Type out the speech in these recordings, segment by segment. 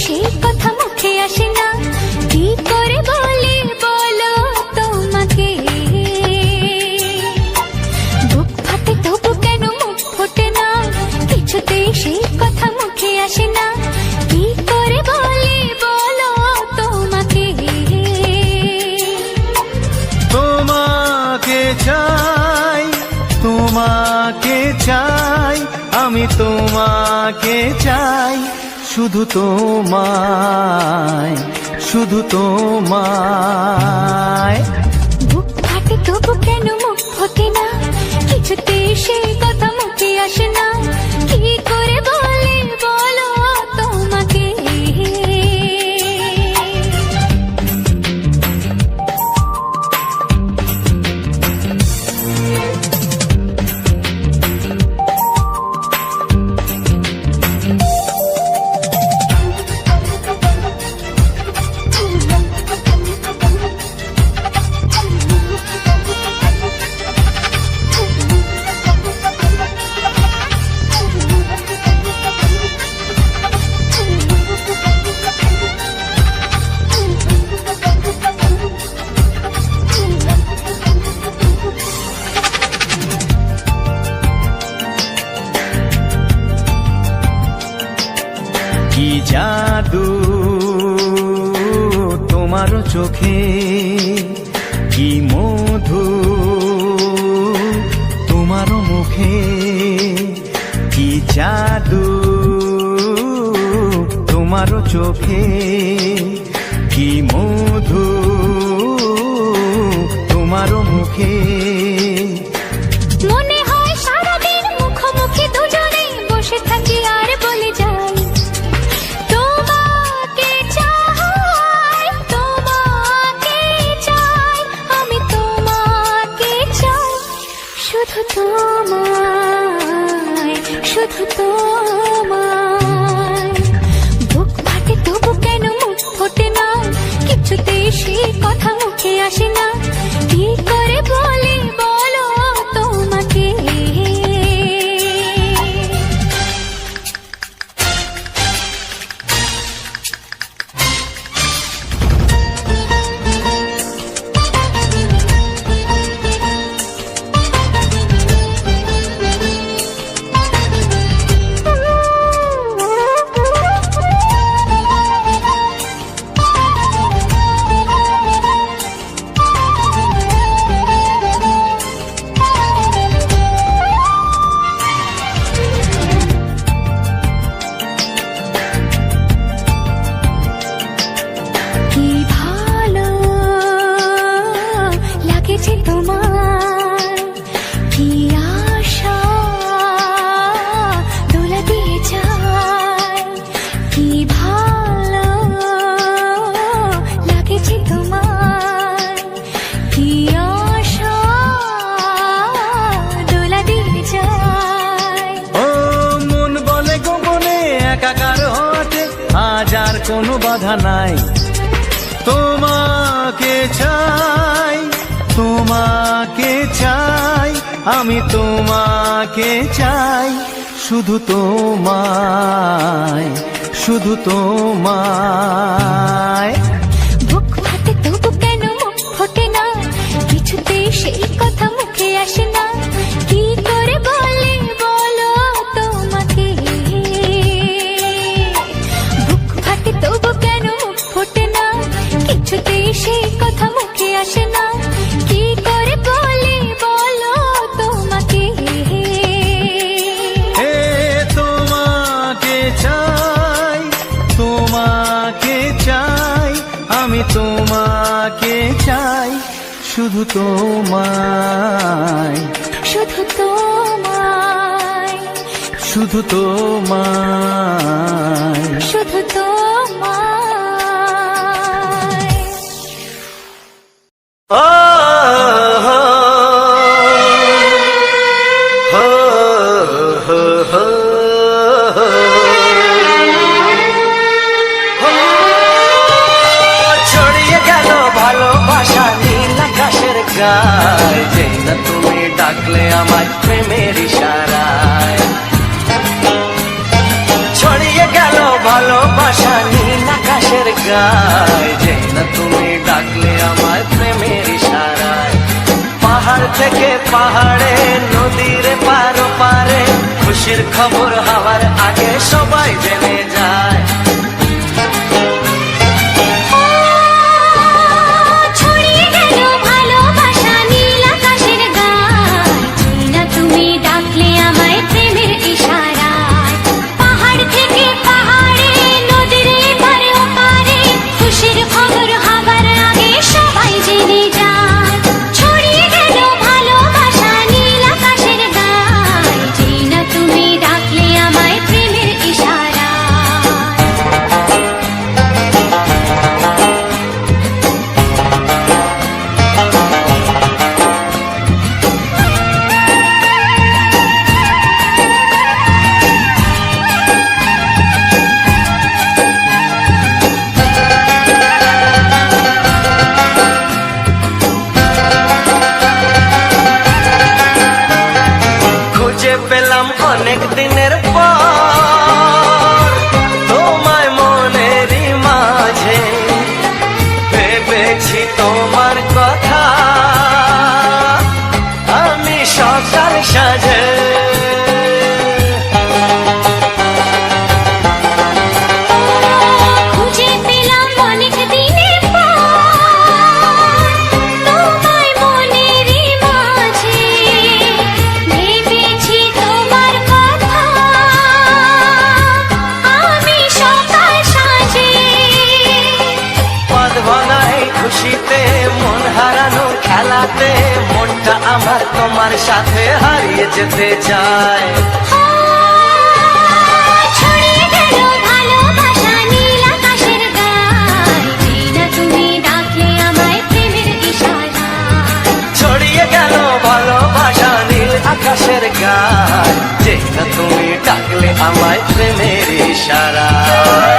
সেই কথা মুখে আসে না, কি করে বলি বলো তোমাকে। বুক ফাটে তবু কেন মুখ ফোটে না, কিছুতেই সেই কথা মুখে আসে না, কি করে বলি বলো তোমাকে। তোমাকে চাই, তোমাকে চাই, আমি তোমাকে চাই, শুধু তোমায়, শুধু তোমায়। বুক ফাটে তবু কেন মুখ ফোটে না, কিছুতেই সেই কথা মুখে আসে না, কি করে বলি বলো তোমাকে। কি জাদু তোমার চোখে, কি মধু তোমার মুখে, কি জাদু তোমার চোখে, কি মধু তোমার মুখে। মনে হয় সারাদিন মুখোমুখি দুজনে বসে থাকি আর বলে যাই, তোমাকে চাই, তোমাকে চাই, আমি তোমাকে চাই, শুধু তোমায়, শুধু তোমায়। বুক ফাটে তবু কেন মুখ ফোটে না, কিছুতেই সেই কথা মুখে আসে না, কি করে বলি বলো তোমাকে। কি ভালো লাগেছে তোমার, কি আশা দোলা দিয়ে যায়, কি ভালো লাগেছে তোমার, কি আশা দোলা দিয়ে যায়। ও মন বলে গোপনে একাকার হতে, আজ আর কোনো বাধা নাই। তোমাকে চাই, তোমাকে চাই, আমি তোমাকে চাই, শুধু তোমায়, শুধু তোমায়। বুক ফাটে তবু কেন মুখ ফোটে না, কিছুতেই সেই কথা মুখে আসে না, কি করে বলি বলো তোমাকে। বুক ফাটে তবু কেন মুখ ফোটে না, কিছুতেই সেই কথা মুখে আসে না, কি করে বলি বলো তোমাকে। হে তোমাকে চাই, তোমাকে চাই, আমি তোমাকে চাই, শুধু তোমায়, শুধু তোমায়, শুধু তোমায়। শুধু তোমায়। ও হো হো হো হো ছড়িয়ে গেল ভালোবাসা নীল আকাশের গায়, যেই না তুমি ডাকলে আমার প্রেমের ইশারায়। ছড়িয়ে গেল ভালোবাসা নীল গায়, যে না তুমি ডাকলে আমায় প্রেমের ইশারায়। পাহাড় থেকে পাহাড়ে, নদীর পারো পারে, খুশির খবর হওয়ার আগে সবাই জেনে যায়। ছড়িয়ে গেল ভালোবাসা নীল আকাশের গায়, যে না তুমি ডাকলে আমায় প্রেমের ইশারায়। পাহাড় থেকে পাহাড়ে, নদীর এপারে ওপারে, খুশির খবর হবার আগে সবাই জেনে যায়। ছড়িয়ে গেল ভালোবাসা নীল আকাশের গায়, যে না তুমি ডাকলে আমায় প্রেমের ইশারায়। খুঁজে পেলাম অনেক দিনের পর তোমায় মনেরই মাঝে, ভেবেছি তোমার কথা আমি সকাল সাজে। খুঁজে পেলাম অনেক দিনের পর তোমায় মনেরই মাঝে, ভেবেছি তোমার কথা আমি সকাল সাজে। পদ ভাঙাই খুশিতে, মন হারানো খেলাতে, মনটা আমার তোমার সাথে হারিয়ে যেতে চায়। ছড়িয়ে গেল ভালোবাসা নীল আকাশের গায়, যে না তুমি ডাকলে আমায় প্রেমের ইশারায়। ছড়িয়ে গেল ভালোবাসা নীল আকাশের গায়, যে না তুমি ডাকলে আমায় প্রেমের ইশারায়।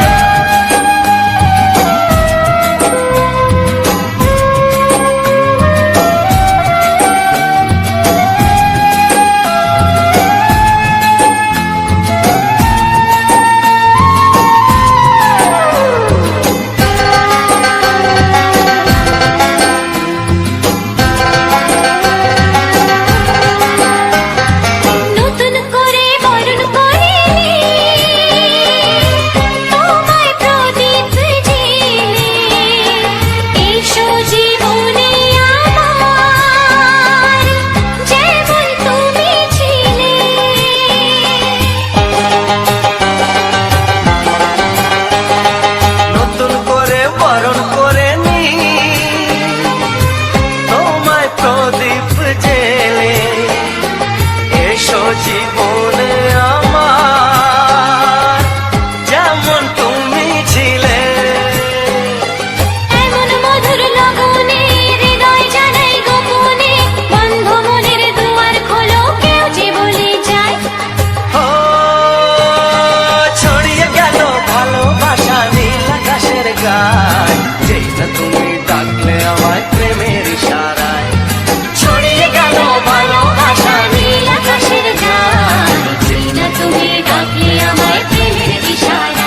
নতুন করে বরণ করিনি তোমায় প্রদীপ জেলে, এসো জীবনে আমার যেমন তুমি ছিলে। নতুন করে বরণ করে নি তোমায় প্রদীপ জেলে, এসো জীবনে আমার যেমন তুমি ছিলে। এমন মধুর লগনে হৃদয় জানাই গোপনে, বন্ধ মনের দুয়ার খোলো কেউ যে বলে যায়। ও ছড়িয়ে গেল ভালোবাসা নীল আকাশের গায়, যেই না তুমি ডাকলে আমায় প্রেমের ইশারায়। ছড়িয়ে গেল ভালোবাসা নীল আকাশের গায়, যে না তুমি ডাকলে আমায় প্রেমের ইশারায়।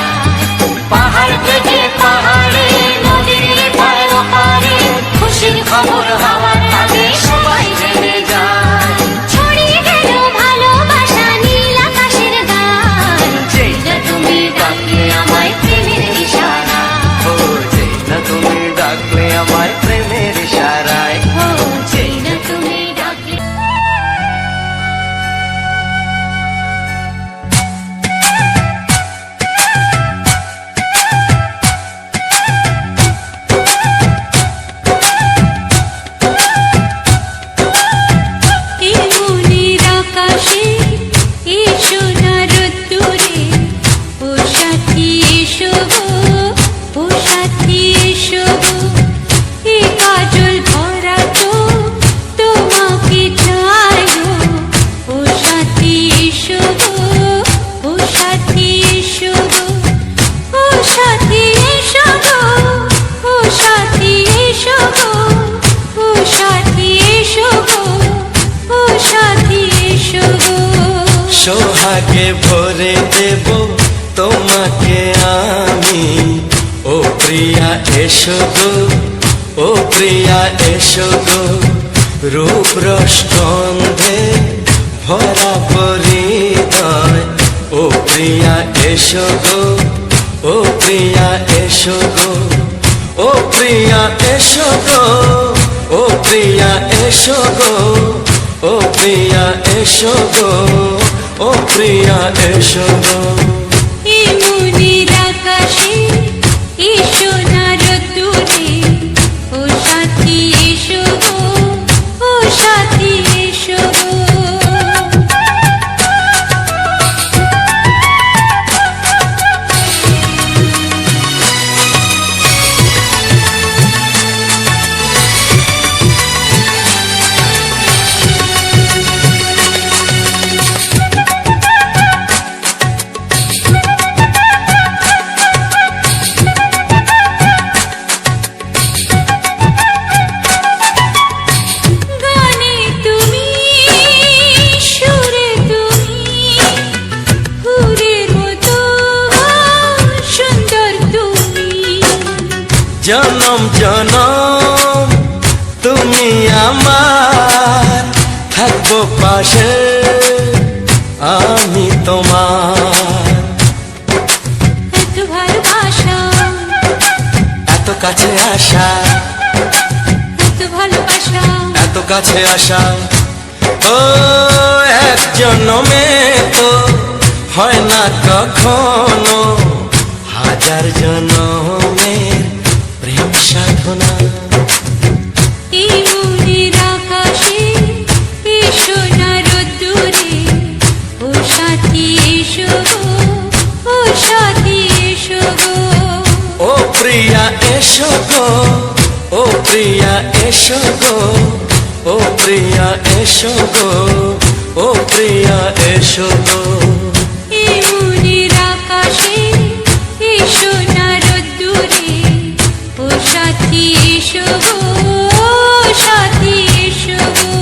পাহাড় থেকে পাহাড়ে, নদীর পার পারে, খুশির খবর হওয়ার আগে সবাই জেনে যায়। ছড়িয়ে গেল ভালোবাসা নীল আকাশের গায়, যেই না তুমি ডাকলে আমায় প্রেমের ইশারায়। ও যেই না তুমি ডাকলে আমায় প্রেমের ইশারায়। ও যে না তুমি ডাকলে। এই মনের আকাশে এসো না রোদ্দুরে, ও সাথী এসো গো, ও সাথী এসো গো। এই কাজল ভরা চোখ তোমাকে চাই গো, ও সাথী এসো গো, ও সাথী এসো গো। ও সাথী এসো গো, ও সাথী এসো গো, ও সাথী এসো গো, ও সাথী এসো গো। সোহাগে ভরে দেব তোমাকে আমি, ও প্রিয়া এসো গো, ও প্রিয়া এসো গো, রূপ রস গন্ধে ভরা পরিদয়। ও প্রিয়া এসো গো, ও প্রিয়া এসো গো, ও প্রিয়া এসো গো, ও প্রিয়া এসো গো, ও প্রিয়া এসো গো, ও প্রিয়া এসো গো। এই মনের আকাশে এই সোনার রোদ্দুরে, ও সাথী এসো গো, ও সাথী এসো গো। গানে তুমি, সুরে তুমি, ফুলের মতো সুন্দর তুমি। জনম জনম তুমি আমার, থাকবো পাশে আমি তোমার। এত ভালোবাসা, এত কাছে আসা, এত ভালোবাসা, এত কাছে আসা, ও এক জন্মে তো হয় না কখনো, হাজার জন্মের প্রেম সাধনা। এই মনের আকাশে এই সোনার রোদ্দুরে, ও সাথী এসো গো, ও সাথী এসো গো। ও প্রিয়া এসো গো, ও প্রিয়া এসো গো, ও প্রিয়া এসো গো, ও প্রিয়া এসো গো। এই মনের আকাশে এই সোনার রোদ্দুরে, ও সাথী এসো গো, ও সাথী এসো গো।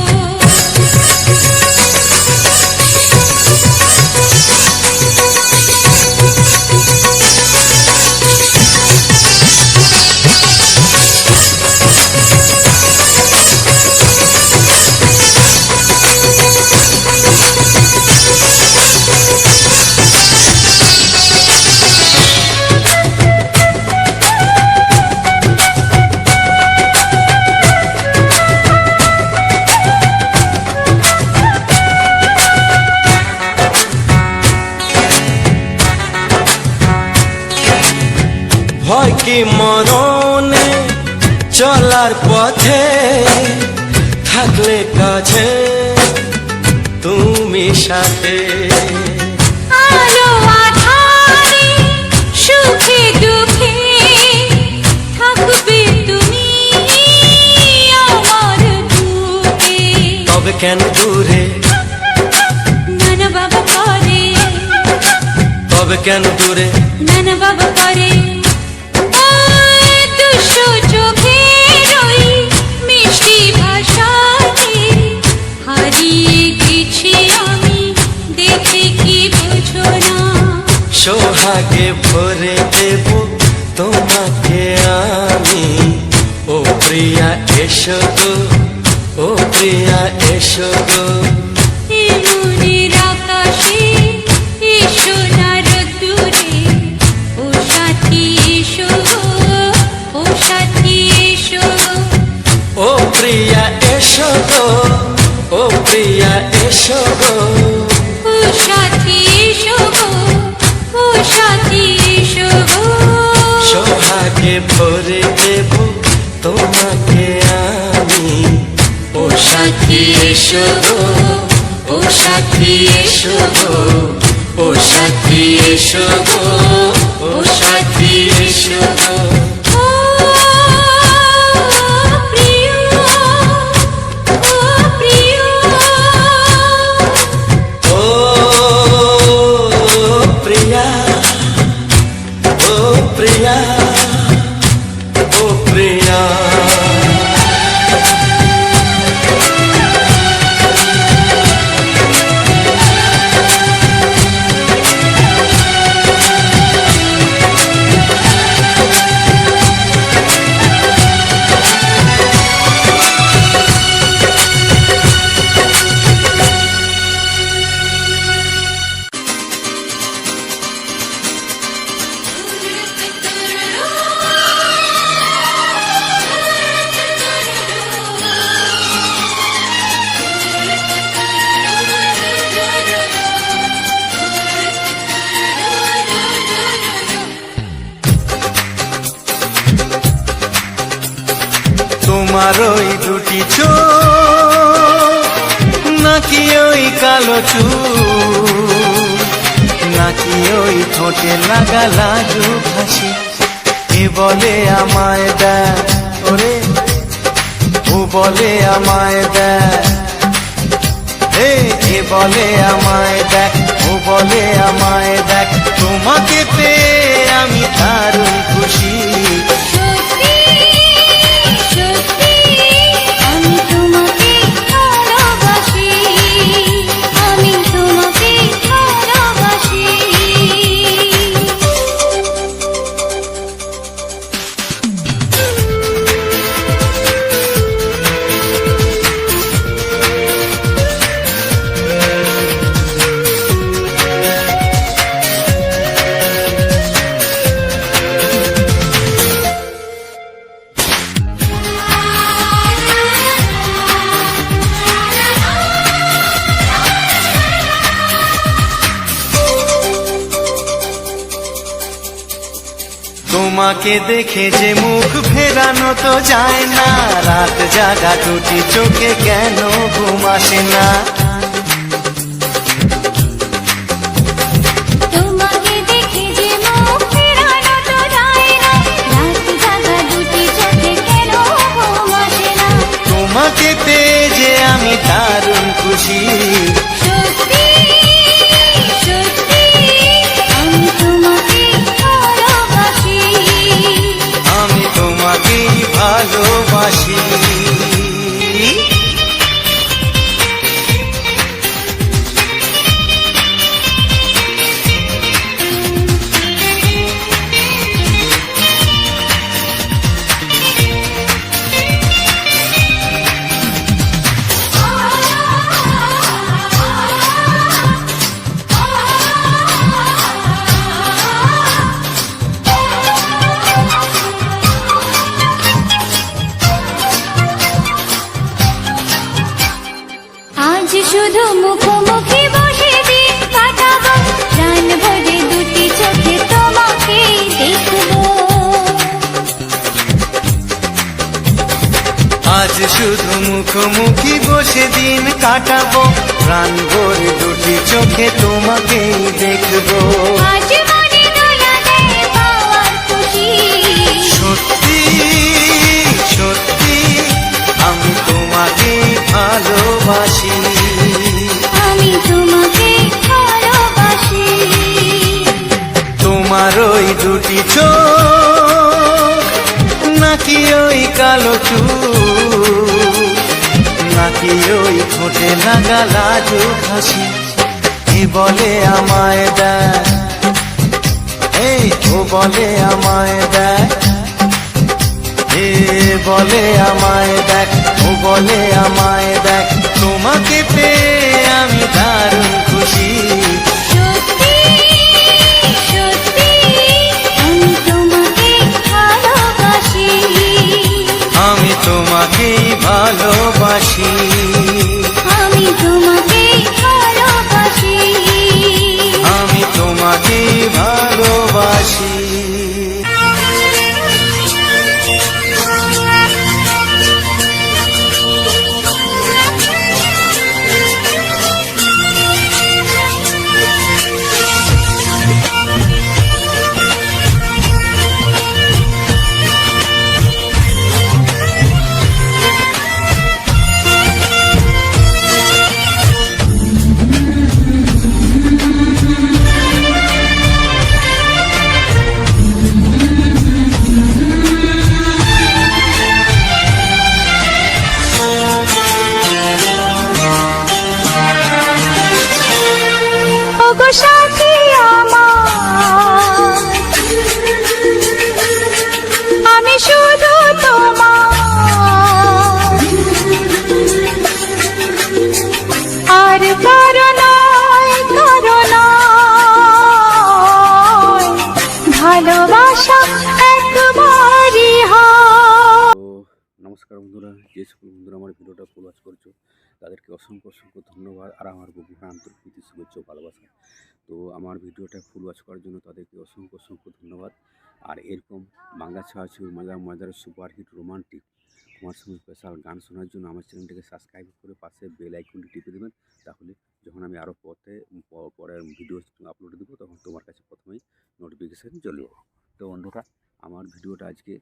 ভয় কি মরণে চলার পথে, থাকলে কাছে তুমি সাথে। আলো আঁধারে সুখে দুঃখে থাকবে তুমি আমার বুকে। তবে কেন দূরে, নানা বাবা করে, তবে কেন দূরে, নানা বাবা করে। ওই দুশো চোখের ওই মিষ্টি ভাষাতে হারিয়ে গেছি আমি, দেখে কি বুঝো না। সোহাগে ভরে দেব তোমাকে আমি। ও প্রিয়া এসো গো, ও প্রিয়া এসো গো, এই মনের আকাশে এই সোনার রোদ্দুরে, ও সাথী এসো গো, ও সাথী এসো গো। ও প্রিয়া এসো গো, ও প্রিয়া এসো গো, ও সাথী এসো গো, ও সাথী এসো গো। সোহাগে ভরে দেব তোমাকে আমি। ও সাথী এসো গো, ও সাথী এসো গো, ও সাথী এসো গো, ও সাথী এসো গো। ও প্রিয়, ও প্রিয়, ও প্রিয়া, ও প্রিয়া, ও প্রিয়া। তোমার ওই দুটি চোখ নাকি ওই কালো চুল, নাকি ওই ঠোঁটে লাগা লাজুক হাসি, এ বলে আমায় দেয় ওরে, ও বলে আমায় দেয়, এ বলে আমায় দেখ, ও বলে আমায় দেখ, তোমাকে পেয়ে আমি দারুণ খুশি। সত্যি সত্যি আমি তোমাকে ভালোবাসি, আমি তোমাকে ভালোবাসি। তোমাকে দেখে যে মুখ ফেরানো তো যায় না, রাত জাগা দুটি চোখে কেন ঘুম আসে না। তোমাকে দেখে যে মুখ ফেরানো তো যায় না, রাত জাগা দুটি চোখে কেন ঘুম আসে না। তোমাকে পেয়ে যে আমি দারুণ খুশি। সত্যি সত্যি আমি তোমাকে ভালোবাসি, আমি তোমাকেই ভালোবাসি। আজ শুধু মুখোমুখি বসে দিন কাটাবো, প্রাণ ভরে দুটি চোখে তোমাকে দেখবো। আজ শুধু মুখোমুখি বসে দিন কাটাবো, প্রাণ ভরে দুটি চোখে তোমাকেই দেখবো। আজ মনে দোলা দেয় পাওয়ার খুশি। সত্যি সত্যি আমি তোমাকেই ভালোবাসি। আমি তোমাকে ভালোবাসি। তোমার ওই দুটি চোখ নাকি ওই কালো চুল, নাকি ওই ঠোঁটে লাগা লাজুক হাসি, এ বলে আমায় দেয়, ও বলে আমায় দেয়, এ বলে আমায় দেখ, ও বলে আমায় দেখ, তোমাকে পেয়ে আমি দারুণ খুশি। সত্যি সত্যি আমি তোমাকে ভালোবাসি, আমি তোমাকেই ভালোবাসি। আমি তোমাকে ভালোবাসি। আমি তোমাকেই ভালোবাসি। ওগো সাথী আমার, আমি শুধু তোমার, আর কারো নয়, কারো নয়, ভালোবাসা একবারই হয়। তো নমস্কার বন্ধুরা, যে সকল বন্ধুরা আমার ভিডিওটা ফুল ওয়াচ করছো তাদেরকে অসংখ্য অসংখ্য ধন্যবাদ আর আমার গভীর আন্তরিক শুভেচ্ছা ও ভালোবাসা। তো আমার ভিডিওটা ফুল ওয়াচ করার জন্য তাদেরকে অসংখ্য অসংখ্য ধন্যবাদ। আর এরকম বাংলা ছাড়া ছবি মজার মজার সুপারহিট রোমান্টিক তোমার সঙ্গে স্পেশাল গান শোনার জন্য আমার চ্যানেলটিকে সাবস্ক্রাইব করে পাশে বেল আইকনটি টিপে দেবেন। তাহলে যখন আমি আরও পরের ভিডিও আপলোড দেবো তখন তোমার কাছে প্রথমেই নোটিফিকেশান চলে যাবে। তো বন্ধুরা, আমার ভিডিওটা আজকে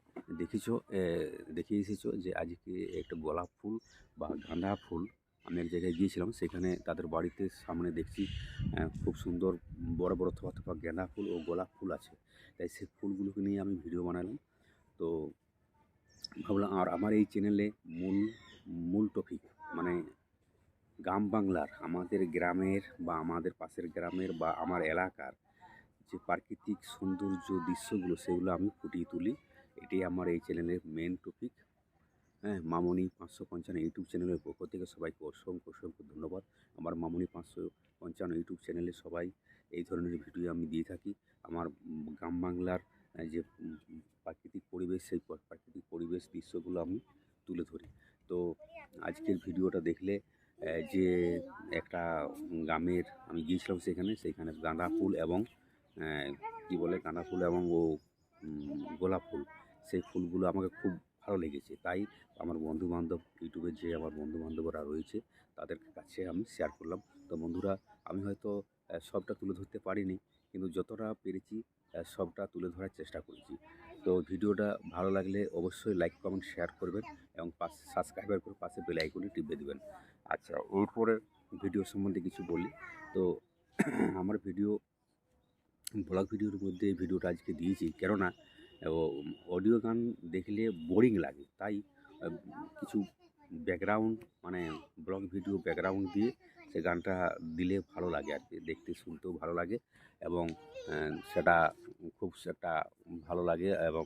দেখে এসেছো যে আজকে একটা গোলাপ ফুল বা গাঁদা ফুল আমি এক জায়গায় গিয়েছিলাম, সেখানে তাদের বাড়িতে সামনে দেখছি খুব সুন্দর বড় বড় থোপা থোপা গাঁদা ফুল ও গোলাপ ফুল আছে। তাই সেই ফুলগুলোকে নিয়ে আমি ভিডিও বানালাম। তো ভাবলাম, আর আমার এই চ্যানেলে মূল টপিক মানে গ্রাম বাংলার, আমাদের গ্রামের বা আমাদের পাশের গ্রামের বা আমার এলাকার যে প্রাকৃতিক সৌন্দর্য দৃশ্যগুলো সেগুলো আমি ফুটিয়ে তুলি। এটাই আমার এই চ্যানেলের মেন টপিক। হ্যাঁ, মামনি 555 ইউটিউব চ্যানেলের পক্ষ থেকে সবাইকে অসংখ্য ধন্যবাদ। আমার মামনি 555 ইউটিউব চ্যানেলে সবাই এই ধরনের ভিডিও আমি দিয়ে থাকি। আমার গ্রাম বাংলার যে প্রাকৃতিক পরিবেশ, সেই প্রাকৃতিক পরিবেশ দৃশ্যগুলো আমি তুলে ধরি। তো আজকের ভিডিওটা দেখলে যে একটা গ্রামের আমি গিয়েছিলাম, সেইখানে গাঁদা ফুল এবং গাঁদা ফুল এবং গোলাপ ফুল, সেই ফুলগুলো আমাকে খুব ভালো লেগেছে। তাই আমার বন্ধুবান্ধব, ইউটিউবের যে আমার বন্ধুবান্ধবরা রয়েছে তাদের কাছে আমি শেয়ার করলাম। তো বন্ধুরা, আমি হয়তো সবটা তুলে ধরতে পারিনি, কিন্তু যতটা পেরেছি সবটা তুলে ধরার চেষ্টা করেছি। তো ভিডিওটা ভালো লাগলে অবশ্যই লাইক, কমেন্ট, শেয়ার করবেন এবং সাবস্ক্রাইবার করে পাশে বেল আইকনে টিপে দেবেন। আচ্ছা, এরপরে ভিডিও সম্বন্ধে কিছু বলি। তো আমার ব্লগ ভিডিওর মধ্যে এই ভিডিওটা আজকে দিয়েছি, কেননা অডিও গান দেখলে বোরিং লাগে। তাই কিছু ব্যাকগ্রাউন্ড মানে ব্লগ ভিডিও ব্যাকগ্রাউন্ড দিয়ে সে গানটা দিলে ভালো লাগে আর কি, দেখতে শুনতেও ভালো লাগে এবং সেটা খুব একটা ভালো লাগে এবং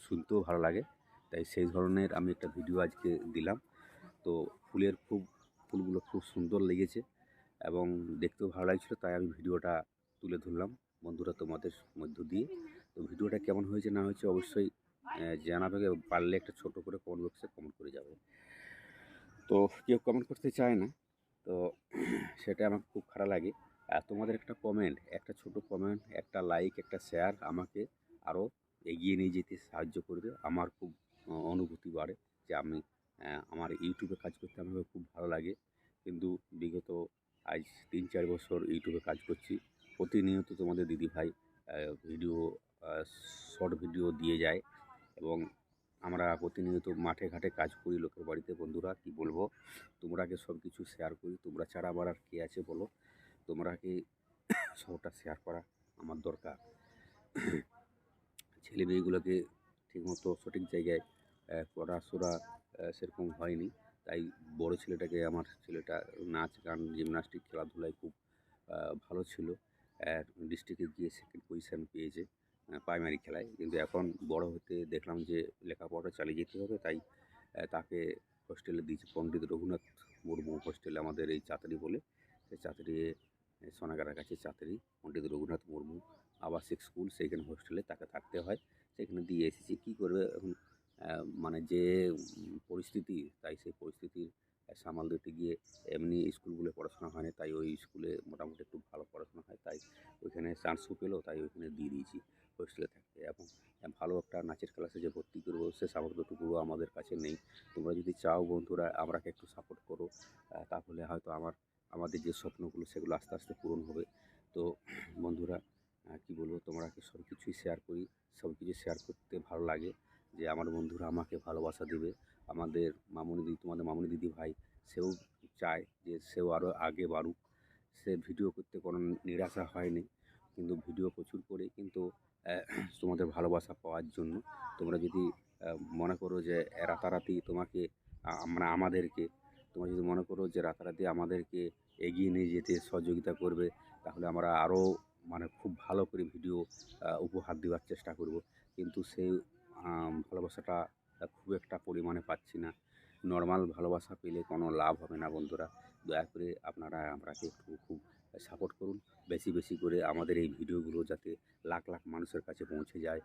শুনতেও ভালো লাগে। তাই সেই ধরনের আমি একটা ভিডিও আজকে দিলাম। তো ফুলগুলো খুব সুন্দর লেগেছে এবং দেখতেও ভালো লাগছিলো, তাই আমি ভিডিওটা তুলে ধরলাম বন্ধুরা তোমাদের মধ্য দিয়ে। তো ভিডিওটা কেমন হয়েছে না হয়েছে অবশ্যই জানাবে, পারলে একটা ছোট করে কমেন্ট বক্সে কমেন্ট করে যাবে। তো কেউ কমেন্ট করতে চায় না, তো সেটা আমার খুব খারাপ লাগে। আর তোমাদের একটা কমেন্ট, একটা ছোট কমেন্ট, একটা লাইক, একটা শেয়ার আমাকে আরও এগিয়ে নিয়ে যেতে সাহায্য করবে। আমার খুব অনুভূতি বাড়ে যে আমি আমার ইউটিউবে কাজ করতে আমাকে খুব ভালো লাগে। কিন্তু বিগত আজ 3-4 বছর ইউটিউবে কাজ করছি। প্রতিনিয়ত তোমাদের দিদিভাই ভিডিও শর্ট ভিডিও দিয়ে যায় এবং আমরা প্রতিনিয়ত মাঠে ঘাটে কাজ করি লোকের বাড়িতে। বন্ধুরা, কি বলবো, তোমরাকে সব কিছু শেয়ার করি, তোমরা ছাড়া আমার আর কে আছে বলো? তোমরাকে সবটা শেয়ার করা আমার দরকার। ছেলে মেয়েগুলোকে ঠিকমতো সঠিক জায়গায় পড়াশোনা সেরকম হয়নি। তাই বড় ছেলেটাকে, আমার ছেলেটা নাচ গান জিমনাস্টিক খেলাধুলায় খুব ভালো ছিল। ডিস্ট্রিক্টে গিয়ে সেকেন্ড পজিশান পেয়েছে প্রাইমারি খেলায়। কিন্তু এখন বড় হতে দেখলাম যে লেখাপড়া চালিয়ে যেতে হবে, তাই তাকে হোস্টেলে দিয়েছি, পণ্ডিত রঘুনাথ মুর্মু হোস্টেল আমাদের এই চাতরি বলে, সেই চাতরি সোনাগাড়ার কাছে চাতরি, পণ্ডিত রঘুনাথ মুর্মু আবাসিক স্কুল, সেইখানে হোস্টেলে তাকে থাকতে হয়। সেখানে দিয়ে এসেছি, কী করবে এখন, মানে যে পরিস্থিতি, তাই সেই পরিস্থিতির সামাল দিতে গিয়ে এমনি স্কুলগুলো পড়াশোনা হয় না, তাই ওই স্কুলে মোটামুটি একটু ভালো পড়াশোনা হয়, তাই ওইখানে চান্সও পেলো, তাই ওইখানে দিয়ে দিয়েছি হোস্টেলে থাকতে। এবং ভালো একটা নাচের ক্লাসে যে ভর্তি করবো সে সামর্থ্যটুকুও আমাদের কাছে নেই। তোমরা যদি চাও বন্ধুরা আমাকে একটু সাপোর্ট করো, তাহলে হয়তো আমাদের যে স্বপ্নগুলো সেগুলো আস্তে আস্তে পূরণ হবে। তো বন্ধুরা, কী বলবো, তোমরাকে সব কিছুই শেয়ার করি, সব কিছু শেয়ার করতে ভালো লাগে যে আমার বন্ধুরা আমাকে ভালোবাসা দেবে। তোমাদের মামনি দিদি ভাই, সেও চায় যে সেও আরও আগে বাড়ুক। সে ভিডিও করতে কোনো নিরাশা হয়নি, কিন্তু ভিডিও প্রচুর করে, কিন্তু তোমাদের ভালোবাসা পাওয়ার জন্য। তোমরা যদি মনে করো যে রাতারাতি আমাদেরকে, তোমরা যদি মনে করো যে রাতারাতি আমাদেরকে এগিয়ে নিয়ে যেতে সহযোগিতা করবে, তাহলে আমরা আরও খুব ভালো করে ভিডিও উপহার দেওয়ার চেষ্টা করব। কিন্তু সেই ভালোবাসাটা খুব একটা পরিমাণে পাচ্ছি না। নর্মাল ভালোবাসা পেলে কোনো লাভ হবে না বন্ধুরা। দয়া করে আপনারা আমরাকে একটু খুব সাপোর্ট করুন, বেশি করে আমাদের এই ভিডিওগুলো যাতে লাখ লাখ মানুষের কাছে পৌঁছে যায়,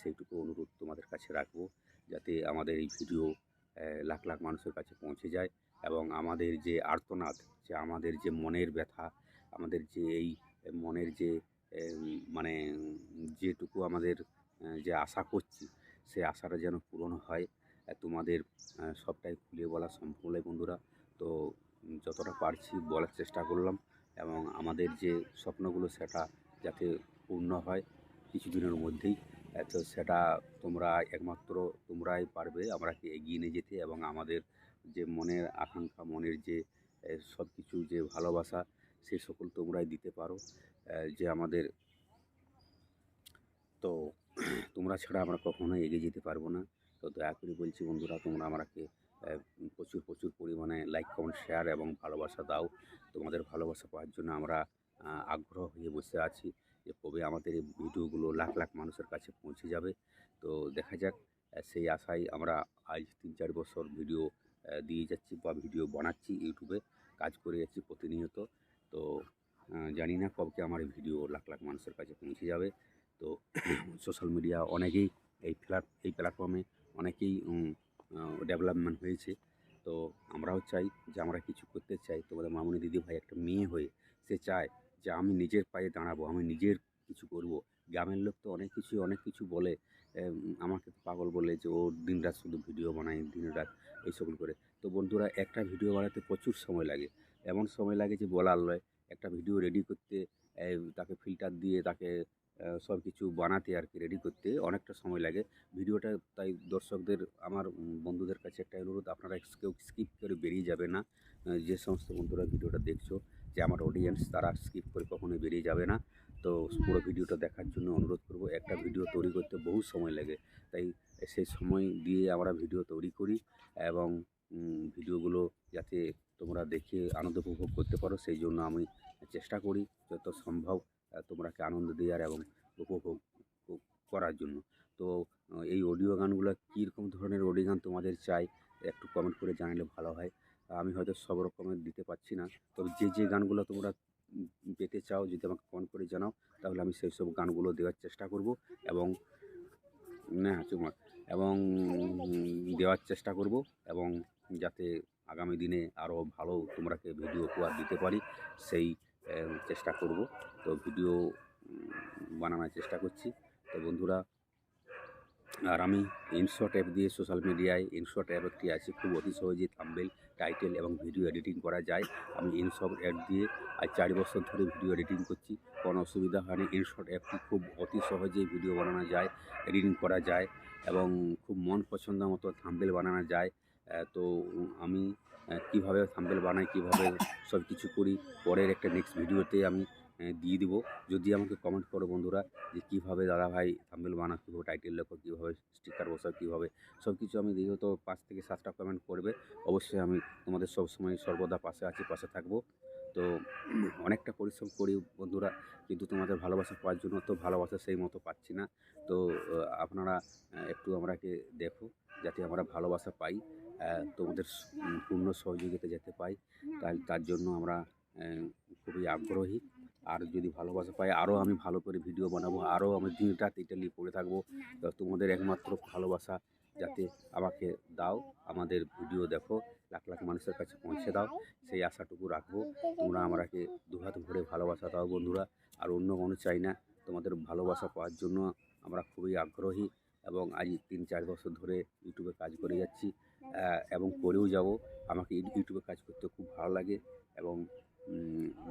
সেইটুকু অনুরোধ তোমাদের কাছে রাখবো, যাতে আমাদের এই ভিডিও লাখ লাখ মানুষের কাছে পৌঁছে যায় এবং আমাদের যে আর্তনাদ, যে আমাদের যে মনের ব্যথা, আমাদের যে এই মনের যে যেটুকু আমাদের যে আশা করছি, সেই আশাটা যেন পূরণ হয় তোমাদের সবটাই খুলে বলা সম্ভব নয় বন্ধুরা। তো যতটা পারছি বলার চেষ্টা করলাম, এবং আমাদের যে স্বপ্নগুলো সেটা যাতে পূর্ণ হয় কিছুদিনের মধ্যেই। তো সেটা তোমরা একমাত্র তোমরাই পারবে আমরাকে এগিয়ে নিয়ে যেতে, এবং আমাদের যে মনের আকাঙ্ক্ষা, মনের যে সব কিছু যে ভালোবাসা, সে সকল তোমরাই দিতে পারো। যে আমাদের তো তোমরা ছাড়া আমরা কখনোই এগিয়ে যেতে পারবো না। তো দয়া করে বলছি বন্ধুরা, তোমরা আমাকে প্রচুর প্রচুর পরিমাণে লাইক, কমেন্ট, শেয়ার এবং ভালোবাসা দাও। তোমাদের ভালোবাসা পাওয়ার জন্য আমরা আগ্রহ হয়ে বসে আছি যে কবে আমাদের এই ভিডিওগুলো লাখ লাখ মানুষের কাছে পৌঁছে যাবে। তো দেখা যাক, সেই আশায় আমরা আজ 3-4 বছর ভিডিও দিয়ে যাচ্ছি বা ভিডিও বানাচ্ছি, ইউটিউবে কাজ করে যাচ্ছি প্রতিনিয়ত। তো জানি না কবে আমার এই ভিডিও লাখ লাখ মানুষের কাছে পৌঁছে যাবে। তো সোশ্যাল মিডিয়া অনেকেই এই প্ল্যাটফর্মে অনেকেই ডেভেলপমেন্ট হয়েছে। তো আমরাও চাই যে আমরা কিছু করতে চাই। তোমাদের মামনি দিদিভাই একটা মেয়ে হয়ে সে চায় যে আমি নিজের পায়ে দাঁড়াবো, আমি নিজের কিছু করব। গ্রামের লোক তো অনেক কিছু বলে, আমাকে তো পাগল বলে যে ও দিনরাত শুধু ভিডিও বানায়, দিনরাত এই সকল করে। তো বন্ধুরা, একটা ভিডিও বানাতে প্রচুর সময় লাগে, এমন সময় লাগে যে বলার নয়। একটা ভিডিও রেডি করতে তাকে ফিল্টার দিয়ে তাকে সব কিছু বানাতে আর কি রেডি করতে অনেকটা সময় লাগে ভিডিওটা। তাই দর্শকদের, আমার বন্ধুদের কাছে একটা অনুরোধ, আপনারা কেউ স্কিপ করে বেরিয়ে যাবে না। যে সমস্ত বন্ধুরা ভিডিওটা দেখছো, যে আমার অডিয়েন্স, তারা স্কিপ করে কখনোই বেরিয়ে যাবে না। তো পুরো ভিডিওটা দেখার জন্য অনুরোধ করব। একটা ভিডিও তৈরি করতে বহু সময় লাগে, তাই সেই সময় দিয়ে আমরা ভিডিও তৈরি করি, এবং ভিডিওগুলো যাতে তোমরা দেখে আনন্দ উপভোগ করতে পারো, সেই জন্য আমি চেষ্টা করি যত সম্ভব তোমরাকে আনন্দ দেওয়ার এবং উপভোগ করার জন্য। তো এই অডিও গানগুলো কীরকম ধরনের অডিও গান তোমাদের চাই একটু কমেন্ট করে জানালে ভালো হয়। আমি হয়তো সব রকমের দিতে পারছি না, তবে যে গানগুলো তোমরা পেতে চাও যদি আমাকে কমেন্ট করে জানাও, তাহলে আমি সেই সব গানগুলো দেওয়ার চেষ্টা করব, এবং এবং দেওয়ার চেষ্টা করব, এবং যাতে আগামী দিনে আরও ভালো তোমরাকে ভিডিও উপহার দিতে পারি, সেই চেষ্টা করব। তো ভিডিও বানানোর চেষ্টা করছি। তো বন্ধুরা, আর আমি ইনশট অ্যাপ দিয়ে সোশ্যাল মিডিয়ায় ইনশট অ্যাপ একটি আছে, খুব অতি সহজে থাম্বনেল, টাইটেল এবং ভিডিও এডিটিং করা যায়। আমি ইনশট অ্যাপ দিয়ে আজ 4 বছর ধরে ভিডিও এডিটিং করছি, কোনো অসুবিধা হয়নি। ইনশট অ্যাপটি খুব অতি সহজেই ভিডিও বানানো যায়, এডিটিং করা যায়, এবং খুব মন পছন্দ মতো থাম্বনেল বানানো যায়। তো আমি কীভাবে থাম্বনেল বানাই, কীভাবে সব কিছু করি, পরের একটা নেক্সট ভিডিওতে আমি দিয়ে দিব। যদি আমাকে কমেন্ট করো বন্ধুরা যে কীভাবে দাদাভাই থাম্বনেল বানাও, কীভাবে টাইটেল লেখো, কীভাবে স্টিকার বসাও, কীভাবে সব কিছু আমি দিই। তো 5 থেকে 7টা কমেন্ট করবে, অবশ্যই আমি তোমাদের সবসময় সর্বদা পাশে আছি, পাশে থাকবো। তো অনেকটা পরিশ্রম করি বন্ধুরা, কিন্তু তোমাদের ভালোবাসা পাওয়ার জন্য তো ভালোবাসা সেই মতো পাচ্ছি না। তো আপনারা একটু আমরাকে দেখো, যাতে আমরা ভালোবাসা পাই, তোমাদের পূর্ণ সহযোগিতা যাতে পাই, তার জন্য আমরা খুবই আগ্রহী। আর যদি ভালোবাসা পাই, আরও আমি ভালো করে ভিডিও বানাবো, আরও আমি দিনরাত এটা নিয়ে পড়ে থাকবো। তো তোমাদের একমাত্র ভালোবাসা যাতে আমাকে দাও, আমাদের ভিডিও দেখো, লাখ লাখ মানুষের কাছে পৌঁছে দাও, সেই আশাটুকু রাখবো। তোমরা আমাকে দুহাত ভরে ভালোবাসা দাও বন্ধুরা, আর অন্য কোনো চাই না। তোমাদের ভালোবাসা পাওয়ার জন্য আমরা খুবই আগ্রহী, এবং আজ 3-4 বছর ধরে ইউটিউবে কাজ করে যাচ্ছি, এবং করেও যাব। আমাকে ইউটিউবে কাজ করতে খুব ভালো লাগে, এবং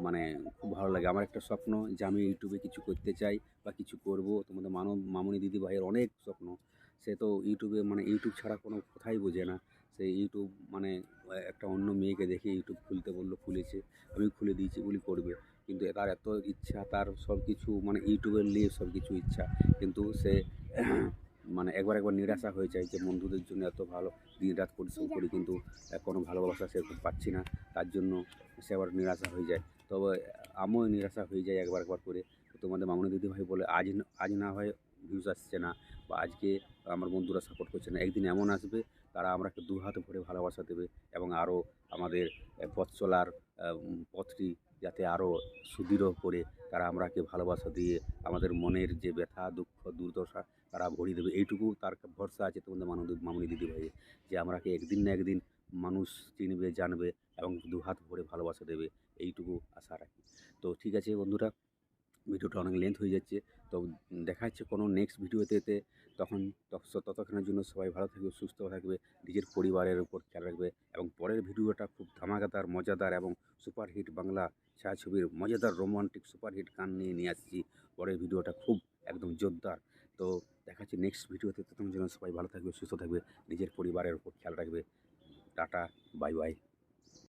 মানে খুব ভালো লাগে। আমার একটা স্বপ্ন যে আমি ইউটিউবে কিছু করতে চাই বা কিছু করব। তোমাদের মামনি দিদিভাইয়ের অনেক স্বপ্ন, সে তো ইউটিউবে ইউটিউব ছাড়া কোনো কথাই বোঝে না। সে ইউটিউব একটা অন্য মেয়েকে দেখে ইউটিউব খুলতে বললো, খুলেছে, আমি খুলে দিয়েছি বলি করবে। কিন্তু তার এত ইচ্ছা, তার সব কিছু ইউটিউবের নিয়ে সব কিছু ইচ্ছা, কিন্তু সে একবার নিরাশা হয়ে যায় যে বন্ধুদের জন্য এত ভালো দিনরাত পরিশ্রম করি, কিন্তু কোনো ভালোবাসা সেরকম পাচ্ছি না, তার জন্য সে আবার নিরাশা হয়ে যায়। তবে আমিও নিরাশা হয়ে যাই একবার করে। তোমাদের মামনি দিদিভাই বলে আজ না হয় ভিউজ আসছে না, বা আজকে আমার বন্ধুরা সাপোর্ট করছে না, একদিন এমন আসবে তারা আমাকে দুহাত ভরে ভালোবাসা দেবে, এবং আরও আমাদের পথ চলার পথটি যাতে আরও সুদৃঢ় করে তারা আমাকে ভালোবাসা দিয়ে আমাদের মনের যে ব্যথা, দুঃখ, দুর্দশা তারা ভরিয়ে দেবে। এইটুকু তার ভরসা আছে তোমাদের মামনি দিদিভাইয়ের, যে আমাকে একদিন না একদিন মানুষ চিনবে, জানবে, এবং দুহাত ভরে ভালোবাসা দেবে, এইটুকু আশা রাখি। তো ঠিক আছে বন্ধুরা, ভিডিওটা অনেক লেন্থ হয়ে যাচ্ছে। তো দেখা যাচ্ছে কোনো নেক্সট ভিডিওতে। তখন ততক্ষণের জন্য সবাই ভালো থাকবে, সুস্থ থাকবে, নিজের পরিবারের উপর খেয়াল রাখবে। এবং পরের ভিডিওটা খুব ধামাকাদার, মজাদার এবং সুপারহিট বাংলা ছায়াছবির মজাদার রোমান্টিক সুপারহিট গান নিয়ে আসছি। পরের ভিডিওটা খুব একদম জোরদার। তো দেখা হচ্ছে নেক্সট ভিডিওতে। ততক্ষণ জন্য সবাই ভালো থাকবে, সুস্থ থাকবে, নিজের পরিবারের উপর খেয়াল রাখবে। Tata, bye bye.